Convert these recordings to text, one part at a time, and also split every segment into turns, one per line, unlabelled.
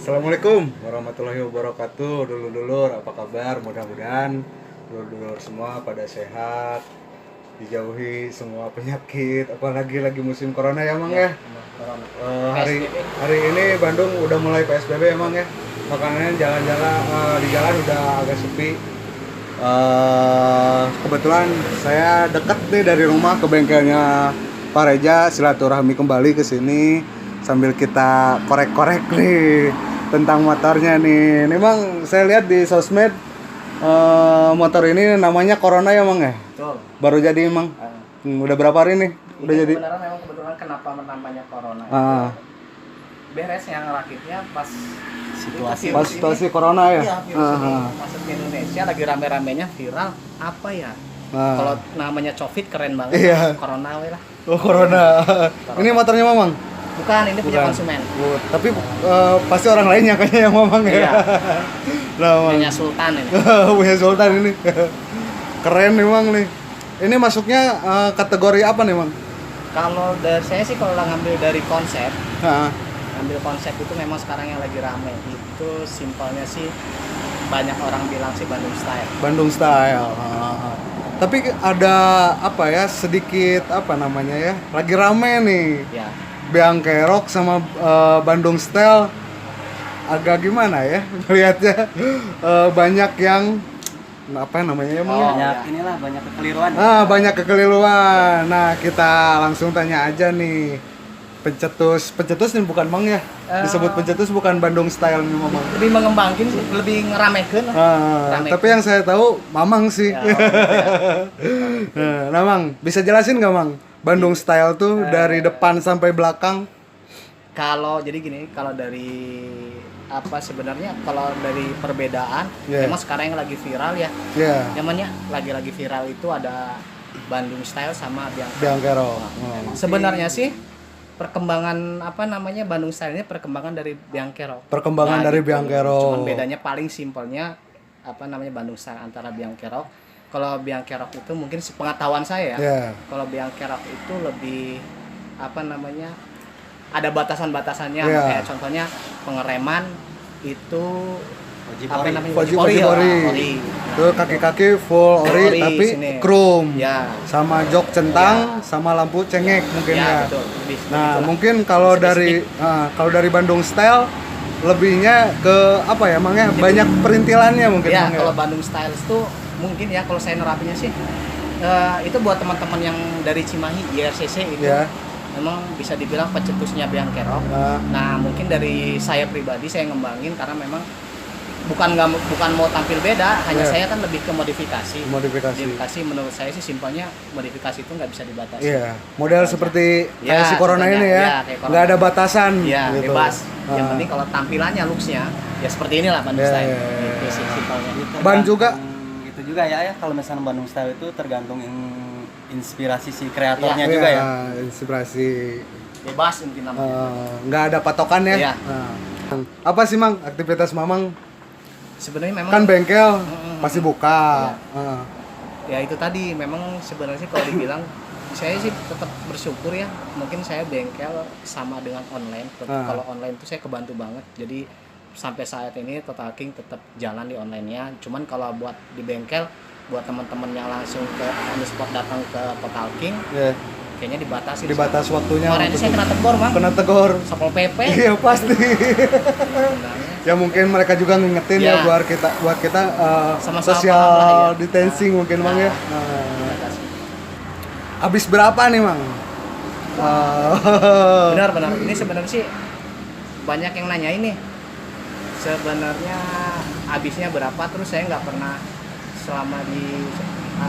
Assalamualaikum warahmatullahi wabarakatuh. Dulur-dulur, apa kabar? Mudah-mudahan dulur-dulur semua pada sehat, dijauhi semua penyakit, apalagi lagi musim corona ya, Mang ya. Hari ini Bandung udah mulai PSBB emang ya. Makanya jalan-jalan di jalan udah agak sepi. Kebetulan saya dekat nih dari rumah ke bengkelnya Pak Reja, silaturahmi kembali ke sini sambil kita korek-korek nih tentang motornya nih. Ini Bang, saya lihat di sosmed motor ini namanya Corona ya Mang ya?
Betul.
Baru jadi Mang. Udah berapa hari nih? Udah
Ini
jadi.
sebenarnya memang kebetulan kenapa namanya Corona. Beres yang rakitnya pas
situasi Corona ya?
Iya, virus ini masuk ke Indonesia lagi rame-ramenya viral. Apa ya? Kalau namanya COVID keren banget.
Iya.
Corona we lah.
Oh, Corona. Ini motornya Mamang?
Bukan, ini punya
Bukan.
konsumen.
Tapi pasti orang lainnya kayaknya yang Mamang ya.
Iya.
Nah,
Punya Sultan ini.
punya Sultan ini. Keren nih Mang nih. Ini masuknya kategori apa nih Mang?
Kalau dari saya sih kalau ngambil dari konsep,
Nah,
ngambil konsep itu memang sekarang yang lagi rame. Itu simpelnya sih banyak orang bilang sih Bandung style.
Bandung style. Tapi ada apa ya, sedikit apa namanya ya, lagi rame nih
Ya.
Beang Kerok sama Bandung style. Agak gimana ya melihatnya. Banyak yang apa namanya ya Mang?
Banyak
inilah banyak kekeliruan.
Banyak kekeliruan. Nah, kita langsung tanya aja nih. Pencetus nih bukan Mang ya? Disebut pencetus bukan Bandung style nih Mamang.
Lebih mengembangkan sih, lebih ngeramekeun.
Tapi yang saya tahu Mamang sih.
Ya,
Nah, Mang, bisa jelasin nggak Mang? Bandung style tuh dari depan sampai belakang.
Kalau jadi gini, kalau dari apa sebenarnya kalau dari perbedaan,
Yeah.
memang sekarang yang lagi viral ya,
Ya,
namanya lagi viral itu ada Bandung style sama
Beang Kerok.
Sebenarnya sih perkembangan apa namanya Bandung style ini perkembangan dari Beang Kerok.
Perkembangan dari Beang Kerok.
Cuman bedanya paling simpelnya apa namanya Bandung style antara Beang Kerok. Kalau Beang Kerok itu mungkin sepengetahuan saya ya.
Ya.
Kalau Beang Kerok itu lebih apa namanya ada batasan-batasannya.
Yeah.
Kayak contohnya pengereman itu apa namanya
Ori. Tuh kaki-kaki full ori tapi
sini.
chrome.
Ya.
Sama jok centang, sama lampu cengek mungkin ya.
Betul.
Nah,
Begitulah.
mungkin kalau
Spesifik.
dari Bandung style lebihnya ke apa ya, Mang ya? Banyak perintilannya mungkin
Ya,
Mang ya.
kalau Bandung Styles tuh mungkin ya kalau saya nerapinya sih itu buat teman-teman yang dari Cimahi IRCC itu
Ya.
memang bisa dibilang pencetusnya Beang Kerok. Nah, mungkin dari saya pribadi saya ngembangin karena memang bukan mau tampil beda, hanya
Ya.
saya kan lebih ke modifikasi.
Modifikasi.
Modifikasi menurut saya sih simpelnya modifikasi itu nggak bisa dibatasi.
Iya, model seperti
Ya,
kayak si Corona
contohnya,
ini ya.
ya, kayak Corona.
Nggak ada batasan
Iya,
gitu.
bebas. Yang penting kalau tampilannya, looks-nya ya seperti inilah Bandung
Ya,
Style.
ya, ya,
Itu sih simpelnya.
Ban juga
Itu juga ya kalau misalnya Bandung style itu tergantung inspirasi si kreatornya
Iya,
juga ya.
inspirasi.
Bebas mungkin namanya.
Nggak ada patokan ya.
Iya.
Apa sih Mang aktivitas Mamang?
Sebenarnya memang
Kan bengkel pasti buka.
Iya. Ya itu tadi memang sebenarnya kalau dibilang saya sih tetap bersyukur ya, mungkin saya bengkel sama dengan online. Kalau online tuh saya kebantu banget, jadi sampai saat ini Total King tetap jalan di online-nya. Cuman kalau buat di bengkel, buat teman-teman yang langsung ke on the spot datang ke Total King,
Ya.
kayaknya dibatasi.
Dibatas waktunya.
Kemarin
untuk-
saya kena tegur Bang,
Kena tegur.
Satpol PP.
Iya pasti.
Sebenarnya.
Ya mungkin mereka juga ngingetin ya,
Ya.
buat kita
Sama-sama
social
paham lah ya.
distancing mungkin Mang ya.
Dibatasi.
Habis berapa nih Mang?
Benar. Ini sebenarnya sih banyak yang nanya ini. Sebenarnya habisnya berapa? Terus saya nggak pernah selama di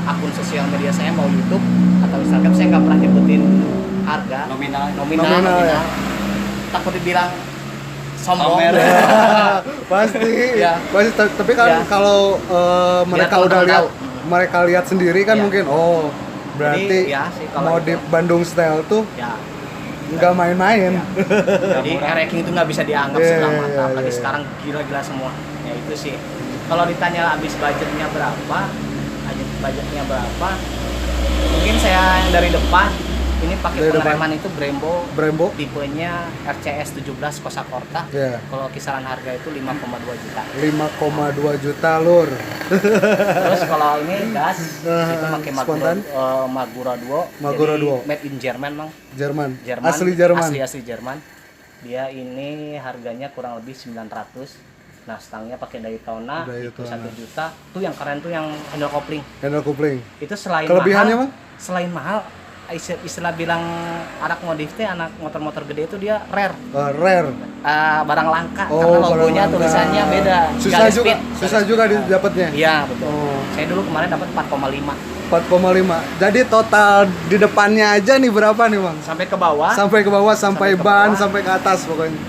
akun sosial media saya mau YouTube atau Instagram saya nggak pernah nyebutin harga
Nominal, ya.
Takut dibilang sombong.
Pamer.
Pasti.
Ya.
Pasti. Tapi kan
Ya.
kalau mereka
Biar
udah
teman-teman
lihat,
tahu.
mereka lihat sendiri kan
Ya.
mungkin berarti
Jadi, ya sih, kalau
modif
itu.
Bandung style tuh
Ya.
nggak main-main.
Jadi ranking itu nggak bisa dianggap
Iya,
sebelah
iya,
mata,
iya,
apalagi
iya.
sekarang gila-gila semua. Ya itu sih. Kalau ditanya habis budgetnya berapa, mungkin saya yang dari depan Ini pakai
Dari depan.
pengereman itu
Brembo.
tipenya RCS 17 Kosa Corta.
Ya.
Kalau kisaran harga itu 5,2 juta.
5,2 juta lur.
Terus kalau ini gas itu pakai
Spontan?
Magura Duo.
Magura
Jadi
Duo.
made in Jerman, Bang.
Jerman.
Jerman.
Asli Jerman.
Asli Jerman. Dia ini harganya kurang lebih 900. Nah, stangnya pakai Daytona, itu
Daytona.
1 juta. Tuh yang keren tuh yang handle coupling.
Handle coupling.
Itu selain
Kelebihannya,
mahal,
Bang?
selain mahal, istilah bilang anak modif teh, anak motor-motor gede itu dia rare.
Rare.
Barang langka
Oh,
karena
barang
logonya
langka.
tulisannya beda.
Susah
Galis
juga,
speed.
susah juga didapatnya.
Iya, betul.
Oh.
Saya dulu kemarin dapat 4,5
4,5. Jadi total di depannya aja nih berapa nih, Bang?
sampai ke bawah.
Sampai ke bawah, sampai
Sampai ke
ban,
bawah.
sampai ke atas pokoknya.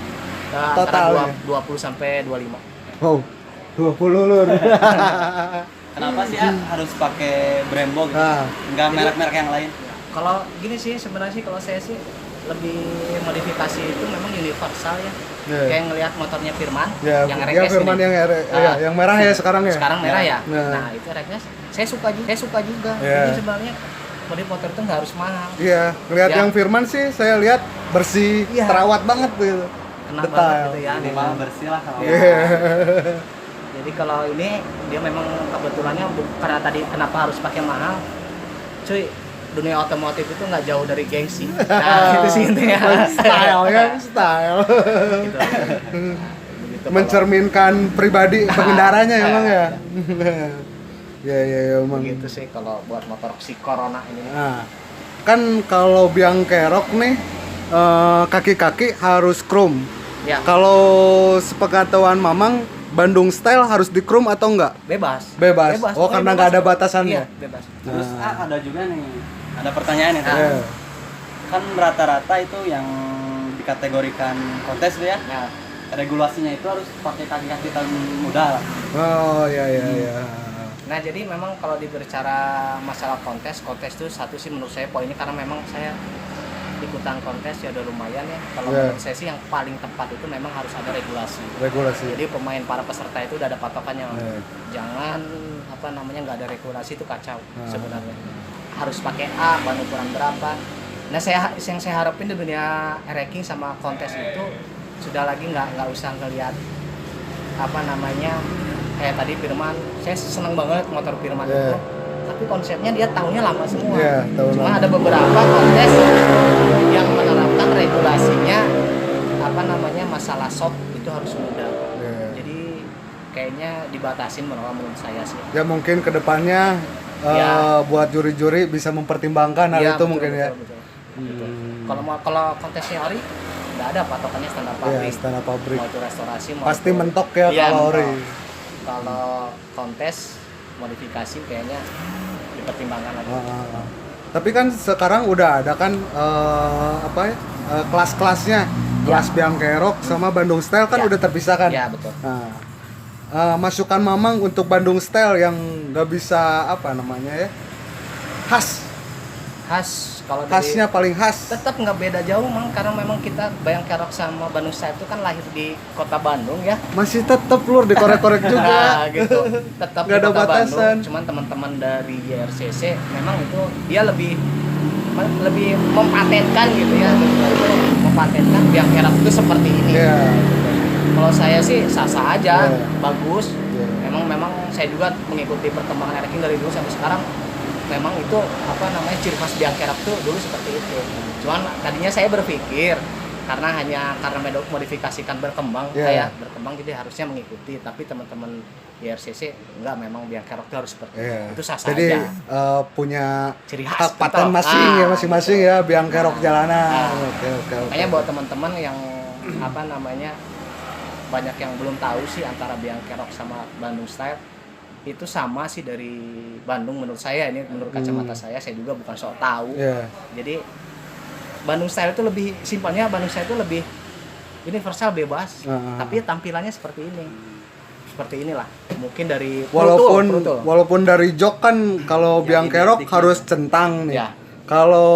Antara
totalnya.
20 sampai 25.
Wow. 20 lur.
Kenapa sih harus pakai Brembo gitu?
Nah,
Enggak merek-merek yang lain?
Kalau gini sih sebenarnya sih kalau saya sih lebih modifikasi itu memang universal ya.
Iya.
Kayak ngelihat motornya Firman
ya,
yang
dia
RX
Firman
ini.
yang
Ah.
yang merah ya sekarang ya.
Sekarang merah ya.
Nah.
Nah, itu RX saya suka juga.
Iya.
Jadi sebenarnya modif motor itu nggak harus mahal.
Iya, ngelihat
Ya.
yang Firman sih saya lihat bersih,
Iya.
terawat banget gitu.
Kena
Detail.
banget gitu ya.
Minimal bersih lah kalau
Iya.
Jadi kalau ini dia memang kebetulannya karena tadi kenapa harus pakai mahal. Cuy, dunia otomotif itu nggak jauh dari gengsi. Nah, itu sih intinya.
Style ya, style.
Gitu. Begitu
Mencerminkan pribadi pengendaranya emang ya. Ya emang.
Begitu sih kalau buat motor si Corona ini.
Nah, kan kalau biang kerok nih kaki-kaki harus chrome.
Ya,
Kalau sepengetahuan Mamang, Bandung Style harus di chrome atau enggak?
bebas.
Bebas. Oh,
Pokoknya
karena nggak ada
bebas.
batasannya.
Iya, bebas.
Terus ada juga nih, ada pertanyaan nih.
Iya.
Kan rata-rata itu yang dikategorikan kontes tuh ya,
Nah,
regulasinya itu harus pakai kaki-kaki tahun muda lah.
Oh, ya.
nah jadi memang kalau diberbicara masalah kontes itu satu sih menurut saya poinnya karena memang saya ikutan kontes ya udah lumayan ya. Kalau
Iya.
menurut saya sih yang paling tepat itu memang harus ada regulasi.
Regulasi.
Jadi pemain para peserta itu udah ada patokannya.
Iya.
Jangan nggak ada regulasi itu kacau
Nah.
sebenarnya. Harus pakai A, ban ukuran berapa. Nah yang saya harapin di dunia ranking sama kontes itu sudah lagi nggak usah ngelihat kayak tadi Firman. Saya seneng banget motor Firman
Iya.
itu. Tapi konsepnya dia tahunnya lama semua.
Iya, tahun
Cuma
lama.
ada beberapa kontes yang menerapkan regulasinya masalah shock itu harus mudah.
Iya.
Jadi kayaknya dibatasin menurut saya sih.
Ya mungkin kedepannya
Ya.
buat juri-juri bisa mempertimbangkan hal
Iya,
itu
betul,
mungkin ya.
betul. Kalau kontesnya ori nggak ada patokannya standar
Iya,
pabrik.
standar pabrik.
Mau itu restorasi mau
Pasti
itu-
mentok ya
Iya,
kalau
mentok.
ori.
Kalau kontes modifikasi kayaknya dipertimbangkan lagi.
Tapi kan sekarang udah ada kan kelas-kelasnya, kelas Biang Kerok sama Bandung Style kan
Ya.
udah terpisahkan.
Ya betul.
Nah, masukan Mamang untuk Bandung Style yang nggak bisa khas,
Kalau dari
khasnya paling khas.
tetap nggak beda jauh mang karena memang kita Bayang Kerok sama Bandung Style itu kan lahir di kota Bandung ya.
Masih tetep lur dikorek-korek juga.
Nah, gitu. Tetap
Nggak
di
ada
kota
batasan.
Bandung. Cuman teman-teman dari YRCC memang itu dia lebih mempatenkan gitu ya. Mempatenkan Bayang Kerok itu seperti ini.
Iya.
Kalau saya sih sah-sah aja,
Iya.
bagus.
Iya.
Memang saya juga mengikuti perkembangan ranking dari dulu sampai sekarang. Memang itu ciri khas Biang Kerok tuh dulu seperti itu. Cuman tadinya saya berpikir karena modifikasikan berkembang,
Iya.
kayak berkembang jadi harusnya mengikuti. Tapi teman-teman di RCC enggak, memang Biang Kerok itu harus seperti
Iya.
itu. Itu sah-sah
Jadi
aja.
punya
Ciri khas
hak paten
betul.
masing ya masing-masing ya Biang Kerok jalanan.
Nah.
Oke.
Makanya buat teman-teman yang banyak yang belum tahu sih antara Biang Kerok sama Bandung Style itu sama sih dari Bandung menurut saya, ini menurut kacamata saya juga bukan sok tahu.
Iya.
Jadi Bandung Style itu lebih simpelnya, Bandung Style itu lebih universal, bebas, tapi tampilannya seperti inilah mungkin dari
Walaupun dari jok kan kalau Biang Kerok
identik
harus centang nih.
Ya.
Kalau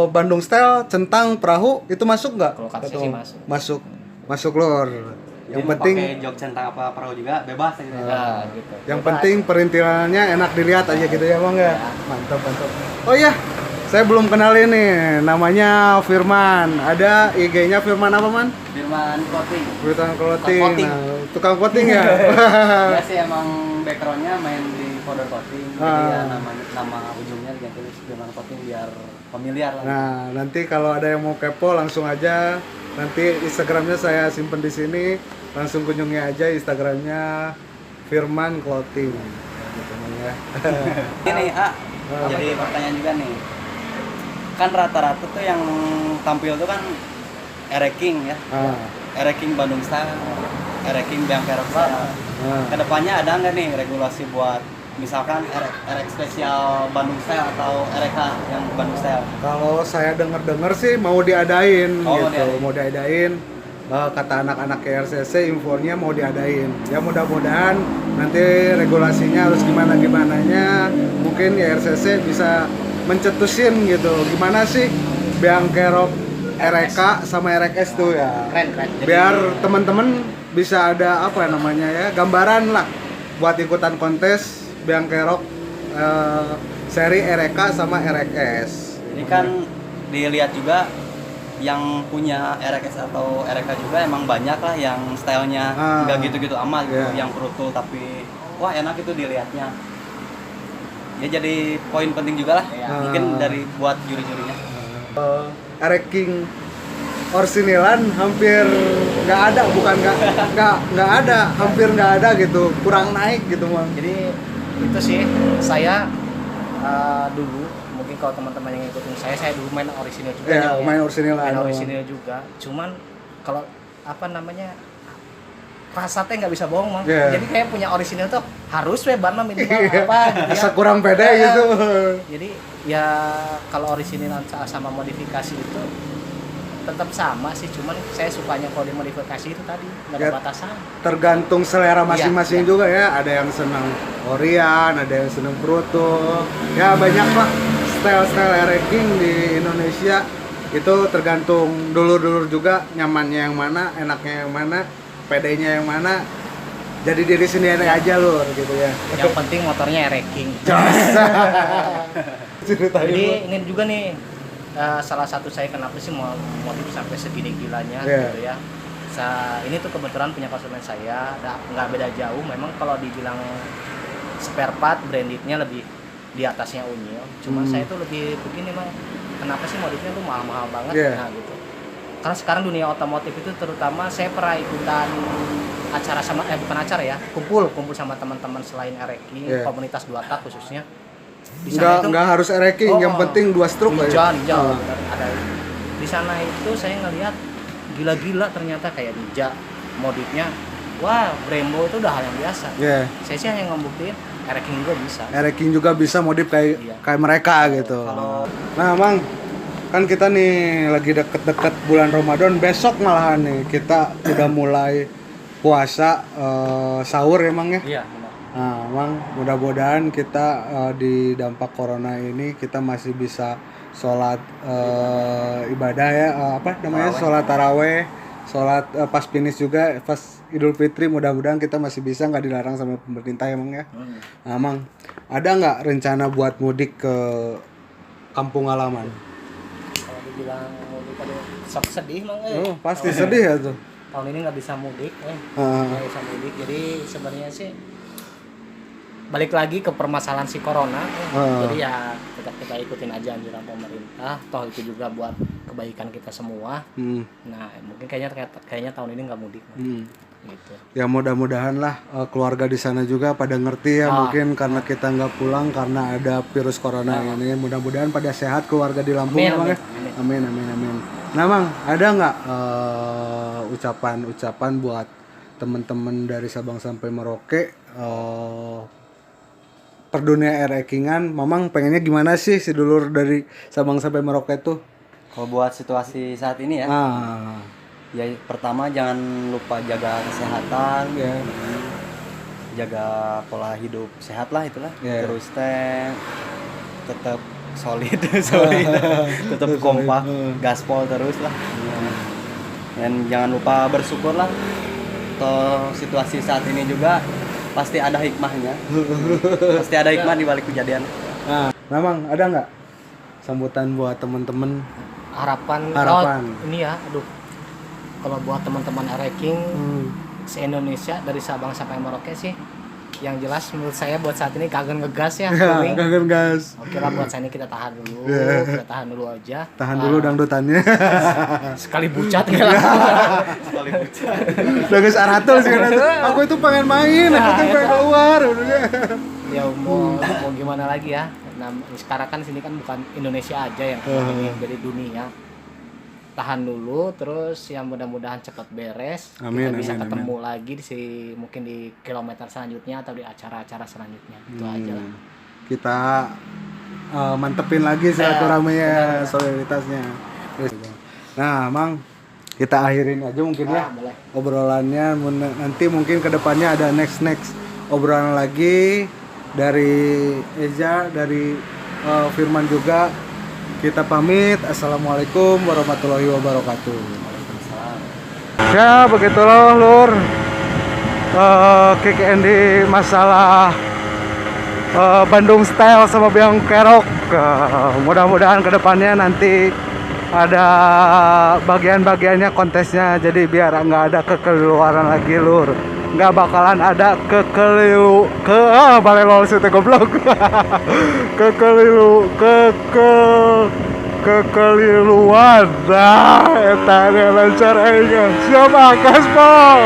Bandung Style centang perahu itu masuk nggak?
Kalau kata saya sih masuk.
Masuk lor. Yang penting
pakai jok centang apa perahu juga bebas gitu ya.
Nah, gitu.
yang
Bebas.
penting perintilannya enak dilihat aja gitu ya Bang ya.
Ya.
Mantap. Oh iya, Saya belum kenal ini, namanya Firman. Ada IG-nya Firman apa, Man?
Firman Clothing.
Firman Clothing.
Clothing.
Nah, tukang clothing ya?
Ya sih emang backgroundnya main di powder coating. Jadi ya nama ujungnya diganti Firman Clothing biar familiar lah.
Nah, nanti kalau ada yang mau kepo langsung aja. Nanti Instagramnya saya simpen di sini. Langsung kunjungi aja Instagramnya Firman Clothing. Gitu, Man, ya.
Ini jadi pertanyaan juga nih. Kan rata-rata tuh yang tampil tuh kan Ereking ya. Ereking Bandung Style, Ereking Biancarok Style. Kedepannya ada nggak nih regulasi buat misalkan Erek spesial Bandung Style atau RK yang Bandung Style?
Kalau saya dengar sih mau diadain
Oh,
gitu, mau diadain. Kata anak-anak KRCC infonya mau diadain. Ya mudah-mudahan nanti regulasinya harus gimananya. Mungkin RCC bisa mencetusin gitu. Gimana sih Biancarok RK sama RX tuh ya?
Keren. Jadi,
Biar teman-teman bisa ada apa namanya ya, gambaran lah buat ikutan kontes Biancarok seri RK sama RX.
Ini kan dilihat juga yang punya RX atau RK juga emang banyak lah yang stylenya nggak gitu-gitu amat gitu, yang brutal tapi wah enak itu dilihatnya. Ya jadi poin penting juga lah, mungkin dari buat juri-jurinya.
RX King orsinilan hampir nggak ada, bukan nggak ada, hampir nggak ada gitu, kurang naik gitu, Bang.
Jadi itu sih saya dulu mungkin kalau teman-teman yang ngikutin saya dulu main orisinil juga
Ya, main orisinil
main orisinil juga. Cuman kalau apa namanya pasatnya nggak bisa bohong, Mang. Jadi kayak punya orisinil tuh harus ban minimal apa gitu ya.
Asa kurang pede gitu.
Jadi ya kalau orisinil sama modifikasi itu tetap sama sih, cuman saya sukanya kalau dimodifikasi itu tadi nggak ada batasan.
Tergantung selera masing-masing
Iya.
juga ya. Ada yang senang Orion, ada yang senang Proto. Ya banyak lah style-style RX King di Indonesia. Itu tergantung dulur-dulur juga nyamannya yang mana, enaknya yang mana, pedenya yang mana. Jadi diri sendiri aja lur gitu ya.
Yang penting motornya RX King. Jadi ini juga nih salah satu saya kenapa sih mau motif sampai segini gilanya gitu ya. Ini tuh kebetulan punya konsumen saya, nggak beda jauh. Memang kalau dibilang spare part brandednya lebih di atasnya Unyil. Cuma saya tuh lebih begini, Mang. Kenapa sih modifnya tuh mahal-mahal banget? Nah gitu. Karena sekarang dunia otomotif itu terutama saya pernah ikutan acara sama bukan acara ya, kumpul sama teman-teman selain RX King, komunitas 2 tak khususnya.
Nggak harus RX King, yang penting 2 stroke
aja. Ninja, ada. Di sana itu saya ngelihat gila-gila ternyata kayak Ninja modifnya. Wah, Brembo itu udah hal yang biasa. Saya sih hanya ngebuktiin RX King juga bisa.
RX King juga bisa modif kayak mereka gitu. Nah, Mang, kan kita nih lagi deket-deket bulan Ramadan, besok malahan nih kita udah mulai puasa sahur ya, Mang ya?
Iya,
Nah, Mang, mudah-mudahan kita di dampak corona ini kita masih bisa sholat ibadah ya, apa namanya, sholat taraweh, sholat pas finish juga, pas Idul Fitri, mudah-mudahan kita masih bisa, nggak dilarang sama pemerintah ya, Mang ya. Nah, Mang, ada nggak rencana buat mudik ke kampung halaman?
Kalau dibilang mudik, sok sedih, Mang.
Pasti sedih ya tuh.
Tahun ini nggak bisa mudik, nggak bisa mudik. Jadi sebenarnya sih balik lagi ke permasalahan si corona. Jadi ya tetap kita ikutin aja anjuran pemerintah. Toh itu juga buat kebaikan kita semua. Nah mungkin kayaknya tahun ini nggak mudik. Gitu.
Ya mudah-mudahan lah keluarga di sana juga pada ngerti ya, mungkin karena kita nggak pulang karena ada virus corona ini. Mudah-mudahan pada sehat keluarga di Lampung ya, Bang ya. Amin. Nah, Mang, ada nggak ucapan buat teman-teman dari Sabang sampai Merauke per dunia RX-an? Mamang pengennya gimana sih si dulur dari Sabang sampai Merauke tuh?
Kalau buat situasi saat ini ya. Ya pertama jangan lupa jaga kesehatan, jaga pola hidup sehat lah itulah. Terus tetap solid, tetap kompak, gaspol terus lah. Dan jangan lupa bersyukur lah. Toh situasi saat ini juga pasti ada hikmahnya. Pasti ada hikmah di balik kejadian.
Nah, Mang, ada nggak sambutan buat temen-temen.
Harapan. Ini ya, aduh. Kalau buat teman-teman Ereking se-Indonesia dari Sabang sampai Merauke sih, yang jelas menurut saya buat saat ini kagak ngegas ya.
Kagak gas.
Oke lah, buat saya ini kita tahan dulu, kita tahan dulu aja.
Tahan dulu dangdutannya.
Sekali bucat ya.
Sekali bucat.
Udah geus aratul sih kan. Aku itu pengen main, aku tuh pengen keluar.
Ya mau gimana lagi ya. Nah, sekarang kan sini kan bukan Indonesia aja yang ini, dari dunia. Tahan dulu, terus yang mudah-mudahan cepat beres.
Amin,
kita bisa
amin,
ketemu lagi mungkin di kilometer selanjutnya atau di acara-acara selanjutnya. Itu aja lah.
Kita mantepin lagi silaturahminya, solidaritasnya. Nah, Mang, kita akhirin aja mungkin ya
Boleh.
obrolannya. Nanti mungkin kedepannya ada next obrolan lagi dari Eza, dari Firman juga. Kita pamit. Assalamualaikum warahmatullahi wabarakatuh. Ya begitulah lur, KKN di masalah Bandung Style sama Biang Kerok. Mudah-mudahan kedepannya nanti ada bagian-bagiannya kontesnya, jadi biar nggak ada kekeliruan lagi lur. Nggak bakalan ada balelol sih goblok. Kekeliruan. Nah, eta lancar aja. Siapa Kaspol?